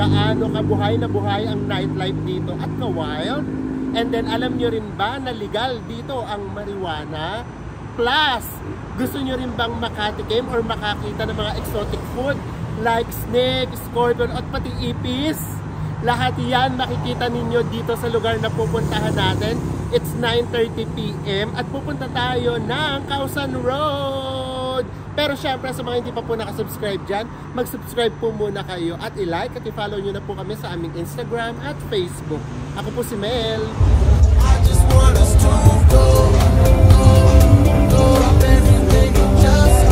gaano kabuhay na buhay ang nightlife dito at ka-wild. And then alam nyo rin ba na legal dito ang marijuana? Plus, gusto nyo rin bang makatikim or makakita ng mga exotic food like snake, scorpion at pati ipis? Lahat yan makikita ninyo dito sa lugar na pupuntahan natin. It's 9:30 PM at pupunta tayo ng Causan Road. Pero syempre sa mga hindi pa po nakasubscribe dyan, mag-subscribe po muna kayo at i-like at i-follow nyo na po kami sa aming Instagram at Facebook. Ako po si Mel. I just want us to go.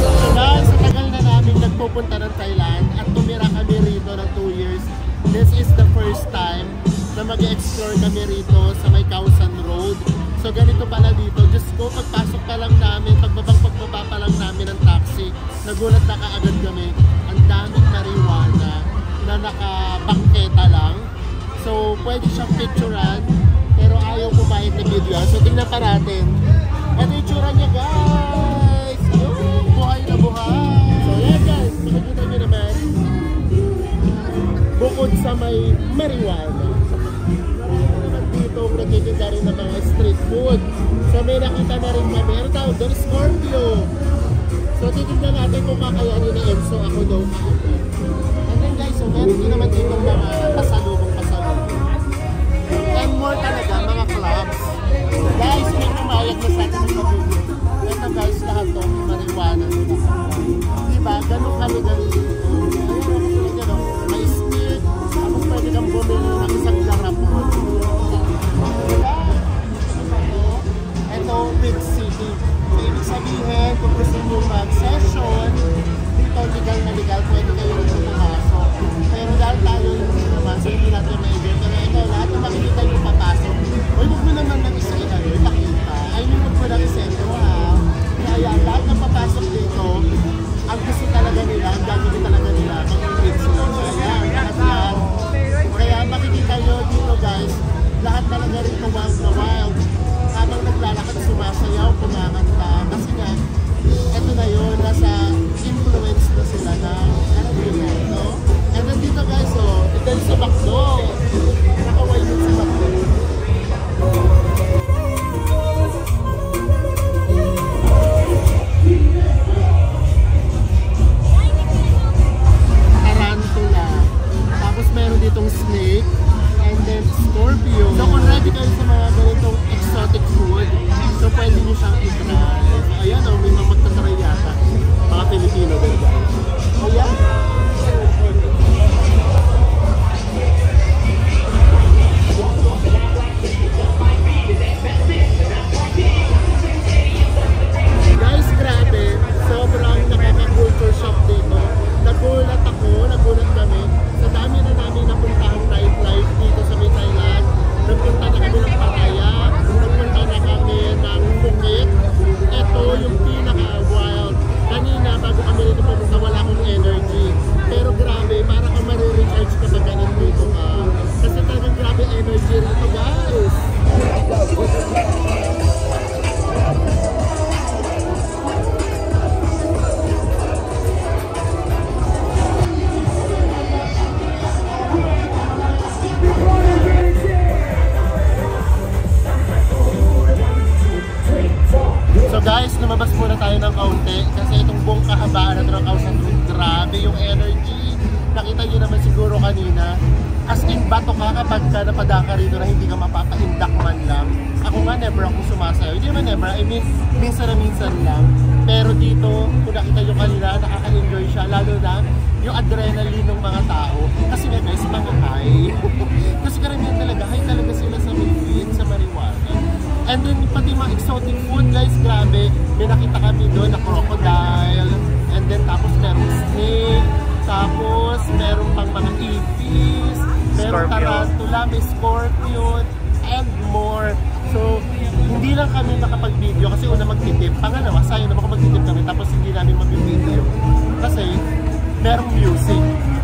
So guys, sa tagal na namin nagpupunta ng Thailand at tumira kami rito ng 2 years. This is the first time na mag-explore kami rito sa may Causan Road. So ganito pala dito, Diyos ko, pagpasok pa lang namin, pagbaba pa lang namin ng taxi, nagulat na kaagad kami. Ang daming marijuana na nakabangketa lang. So pwede siyang picturean, pero ayaw pumayag na video. So tingnan pa natin. Ano yung tsura niya, guys? Oh, buhay na buhay. So yan guys, makikita nyo naman. Bukod sa may marijuana, naman dito nagtitinda rin ng mga street food. So may nakita na rin kami. Ano tawag doon? Scorpio. So titignan natin kung kakayanin na Enzo ako daw. And then guys, so meron din naman dito mga pasalubong. And more talaga, mga clubs. Guys, may pumayag na sa atin sa video. Ito guys, lahat to, marijuana. Diba? Ganun kami dito. May stick, tapos pwede kang bumili ng isang garapon. Ito, big city. Ibig sabihin, kung gusto nyo mag-session, dito legal na legal, pwede kayo rin pumasok. Pero dahil tayo hindi naman, so hindi natin ma-event. Pero ito, lahat ng makikita nyo papasok. Uy, huwag mo naman ng isa ito, pakita. Ay, huwag mo ng isa ito, ha? Kaya lahat ng papasok dito, ang gusto talaga nila, ang gagawin talaga nila, mag-event sila. Kaya makikita nyo dito guys, lahat talaga rito wild na wild. Habang naglalakad, sumasayaw, kumakanta. Kasi nga, ito na yun, nasa influence na sila na no? And then dito guys, oh, ito yung sa bakdo. Nakaway din sa bakdo. Tarantula. Tapos meron ditong snake. And then scorpio. So kung ready kayo sa mga ganitong exotic food, so pwede nyo siyang i-try. So ayan o, may mga magtatry yata. Mga Pilipino din guys. Ayan. Guys, grabe. Sobrang nakaka-culture shock dito. Nagulat ako, nagulat kami. Sa dami na namin napuntahang nightlife dito sa may Thailand. Nagpunta na kami ng Pattaya, nagpunta na kami ng Phuket. Ito yung pinaka-wild. Kanina, bago kami dito pumunta, wala akong energy. Pero grabe, para kang marirecharge kapag ganun dito ka. Kasi talagang grabe energy rito, guys. So guys, lumabas muna tayo ng kaunti kasi itong buong kahabaan na ito ng Causan Road, grabe yung energy. Nakita nyo naman siguro kanina, as in bato ka kapag ka napadaka rito na hindi ka mapapaindak man lang. Ako nga never akong sumasayaw, hindi naman never, I mean minsan na minsan lang. Pero dito, kung nakita nyo kanina, nakaka-enjoy siya, lalo na yung adrenaline ng mga tao. Kasi nga guys, mga high. Kasi karamihan talaga, high talaga sila sa weed, sa marijuana. And then pati mga exotic food guys, grabe. May nakita kami doon na crocodile. And then tapos merong snake. Tapos meron pang mga ipis. Merong tarantula, may scorpion. And more. So, hindi lang kami nakapag-video kasi una magtitip. Pangalawa, sayang naman kung magtitip kami tapos hindi namin mag-video. Kasi merong music.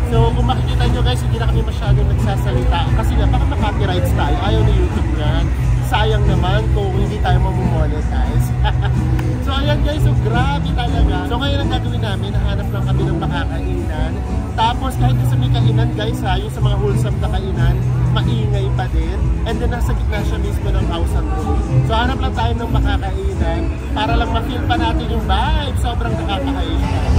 So, kung makikita nyo guys, hindi na kami masyadong nagsasalita. Kasi nga, baka ma-copyrights tayo. Ayaw na YouTube yan. Sayang naman kung hindi tayo mamonetize. So ayan guys, so grabe talaga. So ngayon ang gagawin namin, nahanap lang kami ng makakainan. Tapos kahit sa may kainan guys ha, yung sa mga wholesome na kainan, maingay pa din. And then nasa gitna siya mismo ng house and room. So hanap lang tayo ng makakainan para lang ma-feel pa natin yung vibe. Sobrang nakakaayos siya.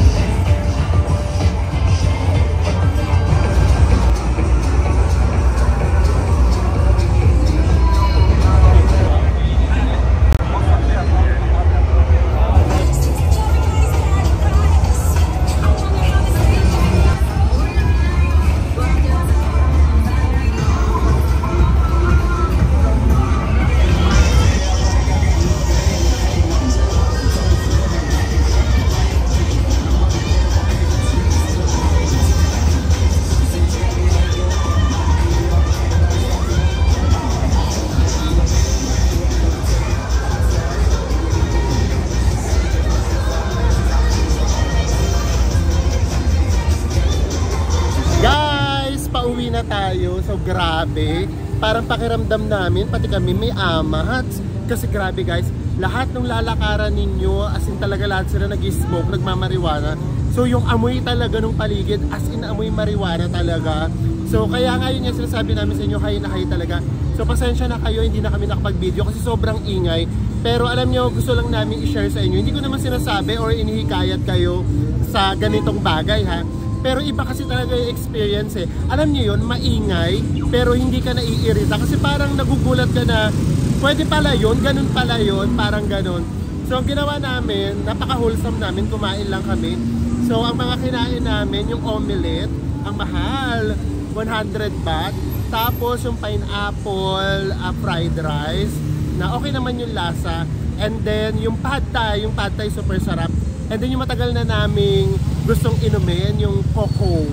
Tayo. So grabe, parang pakiramdam namin, pati kami may amats. Kasi grabe guys, lahat ng lalakaran ninyo, as in talaga lahat sila nag-smoke, nagmamariwana. So yung amoy talaga ng paligid, as in amoy mariwana talaga. So kaya nga yun yung sinasabi namin sa inyo, high na high talaga. So pasensya na kayo, hindi na kami nakapag-video kasi sobrang ingay. Pero alam nyo, gusto lang namin i-share sa inyo. Hindi ko naman sinasabi or inihikayat kayo sa ganitong bagay ha. Pero iba kasi talaga yung experience eh. Alam niyo yun, maingay, pero hindi ka naiirita. Kasi parang nagugulat ka na, pwede pala yun, ganun pala yun, parang ganun. So ang ginawa namin, napaka-wholesome namin, kumain lang kami. So ang mga kinain namin, yung omelette, ang mahal, 100 baht. Tapos yung pineapple fried rice, na okay naman yung lasa. And then yung pad thai super sarap. And then yung matagal na naming gustong inumin, yung coco.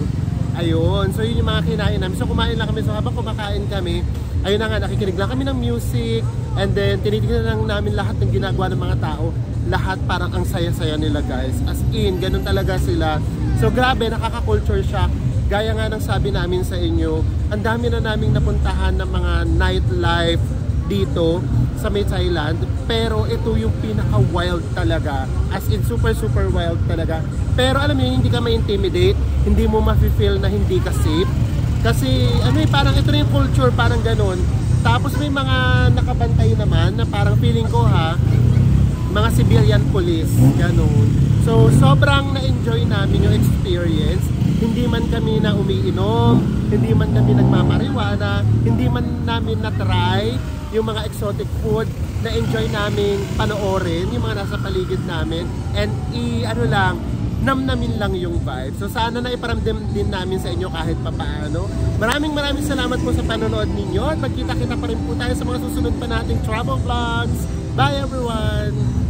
Ayun, so yun yung mga kinain namin. So kumain lang kami, so habang kumakain kami, ayun na nga, nakikinig lang kami ng music. And then tinitignan lang namin lahat ng ginagawa ng mga tao. Lahat parang ang saya-saya nila guys. As in, ganun talaga sila. So grabe, nakaka-culture shock. Gaya nga ng sabi namin sa inyo, ang dami na naming napuntahan ng mga nightlife dito sa may Thailand, pero ito yung pinaka-wild talaga, as in super wild talaga. Pero alam niyo, hindi ka ma-intimidate, hindi mo ma-feel na hindi ka safe, kasi ano parang ito na yung culture, parang ganun. Tapos may mga nakabantay naman na parang feeling ko ha, mga civilian police, ganun. So sobrang na-enjoy namin yung experience. Hindi man kami na umiinom, hindi man kami nagmamariwana, hindi man namin na-try yung mga exotic food, na-enjoy namin panoorin yung mga nasa paligid namin, and namnamin lang yung vibe. So sana na iparamdam din namin sa inyo kahit papaano. Maraming salamat po sa panonood ninyo, at magkita-kita pa rin po tayo sa mga susunod pa nating travel vlogs. Bye everyone!